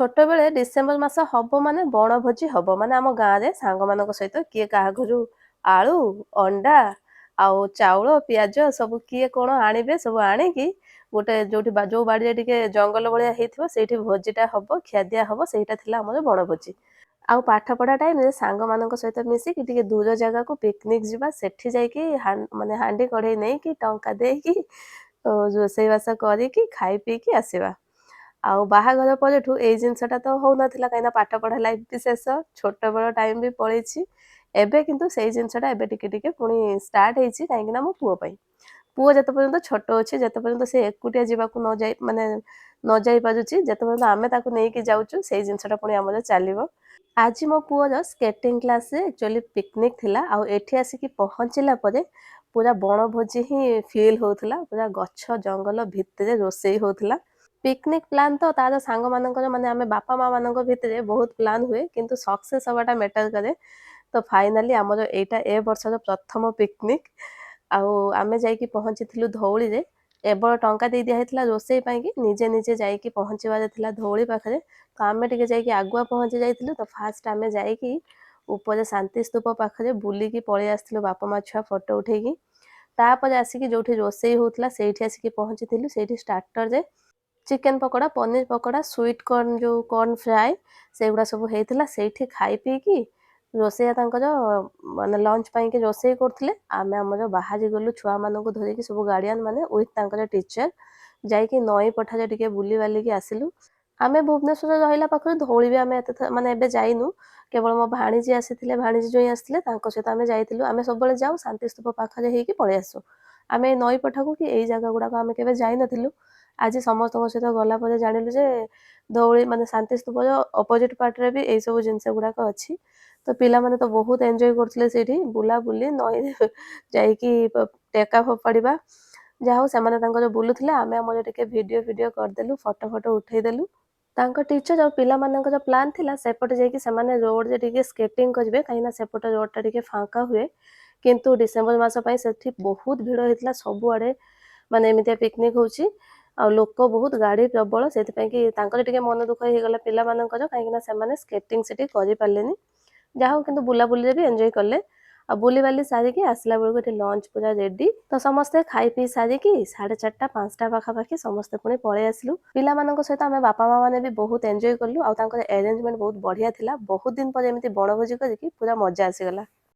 ଛୋଟବେଳେ ଡିସେମ୍ବର ମାସ ହବ ମାନେ ବଣଭୋଜି ହବ ମାନେ ଆମ ଗାଁରେ ସାଙ୍ଗମାନଙ୍କ ସହିତ କିଏ କାହା ଘରୁ ଆଳୁ ଅଣ୍ଡା ଆଉ ଚାଉଳ ପିଆଜ ସବୁ କିଏ କ'ଣ ଆଣିବେ ସବୁ ଆଣିକି ଗୋଟେ ଯୋଉଠି ଯୋଉ ବାଡ଼ିରେ ଟିକେ ଜଙ୍ଗଲ ଭଳିଆ ହେଇଥିବ ସେଇଠି ଭୋଜିଟା ହବ ଖିଆଦିଆ ହବ ସେଇଟା ଥିଲା ଆମର ବଣଭୋଜି। ଆଉ ପାଠ ପଢ଼ା ଟାଇମରେ ସାଙ୍ଗମାନଙ୍କ ସହିତ ମିଶିକି ଟିକେ ଦୂର ଜାଗାକୁ ପିକନିକ ଯିବା ସେଠି ଯାଇକି ମାନେ ହାଣ୍ଡି କଢ଼େଇ ନେଇକି ଟଙ୍କା ଦେଇକି ରୋଷେଇବାସ କରିକି ଖାଇ ପିଇକି ଆସିବା। ଆଉ ବାହାଘର ପରଠୁ ଏଇ ଜିନିଷଟା ତ ହଉନଥିଲା କାହିଁକିନା ପାଠ ପଢ଼ା ଲାଇଫ୍ ବି ଶେଷ ଛୋଟବେଳ ଟାଇମ୍ ବି ପଳେଇଛି। ଏବେ କିନ୍ତୁ ସେଇ ଜିନିଷଟା ଏବେ ଟିକେ ଟିକେ ପୁଣି ଷ୍ଟାର୍ଟ ହେଇଛି କାହିଁକିନା ମୋ ପୁଅ ପାଇଁ। ପୁଅ ଯେତେ ପର୍ଯ୍ୟନ୍ତ ଛୋଟ ଅଛି ଯେତେ ପର୍ଯ୍ୟନ୍ତ ସେ ଏକୁଟିଆ ଯିବାକୁ ନ ଯାଇ ପାରୁଛି ଯେତେ ପର୍ଯ୍ୟନ୍ତ ଆମେ ତାକୁ ନେଇକି ଯାଉଛୁ ସେଇ ଜିନିଷଟା ପୁଣି ଆମର ଚାଲିବ। ଆଜି ମୋ ପୁଅର ସ୍କେଟିଂ କ୍ଲାସ୍ରେ ଆକ୍ଚୁଆଲି ପିକନିକ୍ ଥିଲା ଆଉ ଏଠି ଆସିକି ପହଞ୍ଚିଲା ପରେ ପୁରା ବଣଭୋଜି ହିଁ ଫିଲ୍ ହେଉଥିଲା। ପୁରା ଗଛ ଜଙ୍ଗଲ ଭିତରେ ରୋଷେଇ ହେଉଥିଲା। ପିକନିକ୍ ପ୍ଲାନ୍ ତ ତାର ସାଙ୍ଗମାନଙ୍କର ମାନେ ଆମେ ବାପା ମାଆ ମାନଙ୍କ ଭିତରେ ବହୁତ ପ୍ଲାନ୍ ହୁଏ କିନ୍ତୁ ସକ୍ସେସ୍ ହେବାଟା ମ୍ୟାଟର କରେ। ତ ଫାଇନାଲି ଆମର ଏଇଟା ଏ ବର୍ଷର ପ୍ରଥମ ପିକନିକ୍। ଆଉ ଆମେ ଯାଇକି ପହଞ୍ଚିଥିଲୁ ଧଉଳିରେ। କେବଳ ଟଙ୍କା ଦେଇ ଦିଆହେଇଥିଲା ରୋଷେଇ ପାଇଁକି ନିଜେ ନିଜେ ଯାଇକି ପହଞ୍ଚିବାର ଥିଲା ଧଉଳି ପାଖରେ। ତ ଆମେ ଟିକେ ଯାଇକି ଆଗୁଆ ପହଞ୍ଚି ଯାଇଥିଲୁ ତ ଫାଷ୍ଟ ଆମେ ଯାଇକି ଉପରେ ଶାନ୍ତି ସ୍ତୂପ ପାଖରେ ବୁଲିକି ପଳେଇ ଆସିଥିଲୁ ବାପା ମାଆ ଛୁଆ ଫଟୋ ଉଠେଇକି। ତାପରେ ଆସିକି ଯୋଉଠି ରୋଷେଇ ହେଉଥିଲା ସେଇଠି ଆସିକି ପହଞ୍ଚିଥିଲୁ। ସେଇଠି ଷ୍ଟାର୍ଟରରେ chicken pakora paneer pakora sweet corn ଯେଉଁ କର୍ଣ୍ଣ ଫ୍ରାଏ ସେଗୁଡ଼ା ସବୁ ହେଇଥିଲା। ସେଇଠି ଖାଇ ପିଇକି ରୋଷେଇଆ ତାଙ୍କର ମାନେ ଲଞ୍ଚ ପାଇଁକି ରୋଷେଇ କରୁଥିଲେ। ଆମେ ଆମର ବାହାରି ଗଲୁ ଛୁଆମାନଙ୍କୁ ଧରିକି ସବୁ ଗାର୍ଡ଼ିଆନ୍ ମାନେ ୱିଥ୍ ତାଙ୍କର ଟିଚର ଯାଇକି ନଈ ପଠାରେ ଟିକେ ବୁଲି ବାଲିକି ଆସିଲୁ। ଆମେ ଭୁବନେଶ୍ୱରରେ ରହିଲା ପାଖରୁ ଧଉଳି ବି ଆମେ ଏତେ ମାନେ ଏବେ ଯାଇନୁ। କେବଳ ମୋ ଭାଣିଜୀ ଆସିଥିଲେ ଭାଣିଜୀ ଜୋଇଁ ଆସିଥିଲେ ତାଙ୍କ ସହିତ ଆମେ ଯାଇଥିଲୁ। ଆମେ ସବୁବେଳେ ଯାଉ ଶାନ୍ତି ସ୍ତୂପ ପାଖରେ ହେଇକି ପଳେଇ ଆସୁ। ଆମେ ନଈ ପଠାକୁ କି ଏଇ ଜାଗା ଗୁଡ଼ାକ ଆମେ କେବେ ଯାଇନଥିଲୁ। ଆଜି ସମସ୍ତଙ୍କ ସହିତ ଗଲା ପରେ ଜାଣିଲୁ ଯେ ଧଉଳି ମାନେ ଶାନ୍ତି ସ୍ତୂପର ଅପୋଜିଟ୍ ପାର୍ଟରେ ବି ଏଇସବୁ ଜିନିଷ ଗୁଡ଼ାକ ଅଛି। ତ ପିଲାମାନେ ତ ବହୁତ ଏନ୍ଜୟ କରୁଥିଲେ ସେଇଠି ବୁଲାବୁଲି ନଈରେ ଯାଇକି ଟେକା ଫୋପାଡ଼ିବା। ଯାହା ହଉ ସେମାନେ ତାଙ୍କର ବୁଲୁଥିଲେ ଆମେ ଆମର ଟିକେ ଭିଡ଼ିଓ କରିଦେଲୁ ଫଟୋ ଉଠେଇଦେଲୁ। ତାଙ୍କ ଟିଚର ଆଉ ପିଲାମାନଙ୍କର ପ୍ଲାନ୍ ଥିଲା ସେପଟେ ଯାଇକି ସେମାନେ ରୋଡ଼ରେ ଟିକେ ସ୍କେଟିଂ କରିବେ କାହିଁକିନା ସେପଟେ ରୋଡ଼ଟା ଟିକେ ଫାଙ୍କା ହୁଏ। କିନ୍ତୁ ଡିସେମ୍ବର ମାସ ପାଇଁ ସେଠି ବହୁତ ଭିଡ଼ ହେଇଥିଲା ସବୁଆଡ଼େ ମାନେ ଏମିତିଆ ପିକନିକ୍ ହେଉଛି। ଆଉ ଲୋକ ବହୁତ ଗାଡ଼ି ପ୍ରବଳ ସେଥିପାଇଁ କି ତାଙ୍କର ଟିକେ ମନ ଦୁଃଖ ହେଇଗଲା ପିଲାମାନଙ୍କର କାହିଁକିନା ସେମାନେ ସ୍କେଟିଂ ସେଠି କରିପାରିଲେନି। ଯାହା ହଉ କିନ୍ତୁ ବୁଲାବୁଲିରେ ବି ଏନ୍ଜୟ କଲେ। ଆଉ ବୁଲିବାଲି ସାରିକି ଆସିଲା ବେଳକୁ ଏଠି ଲଞ୍ଚ ପୁରା ରେଡ଼ି। ତ ସମସ୍ତେ ଖାଇ ପିଇ ସାରିକି 4:30 5ଟା ପାଖାପାଖି ସମସ୍ତେ ପୁଣି ପଳେଇ ଆସିଲୁ। ପିଲାମାନଙ୍କ ସହିତ ଆମେ ବାପା ମାଆ ମାନେ ବି ବହୁତ ଏନ୍ଜୟ କଲୁ। ଆଉ ତାଙ୍କର ଆରେଞ୍ଜମେଣ୍ଟ ବହୁତ ବଢ଼ିଆ ଥିଲା। ବହୁତ ଦିନ ପରେ ଏମିତି ବଣଭୋଜି କରିକି ପୁରା ମଜା ଆସିଗଲା।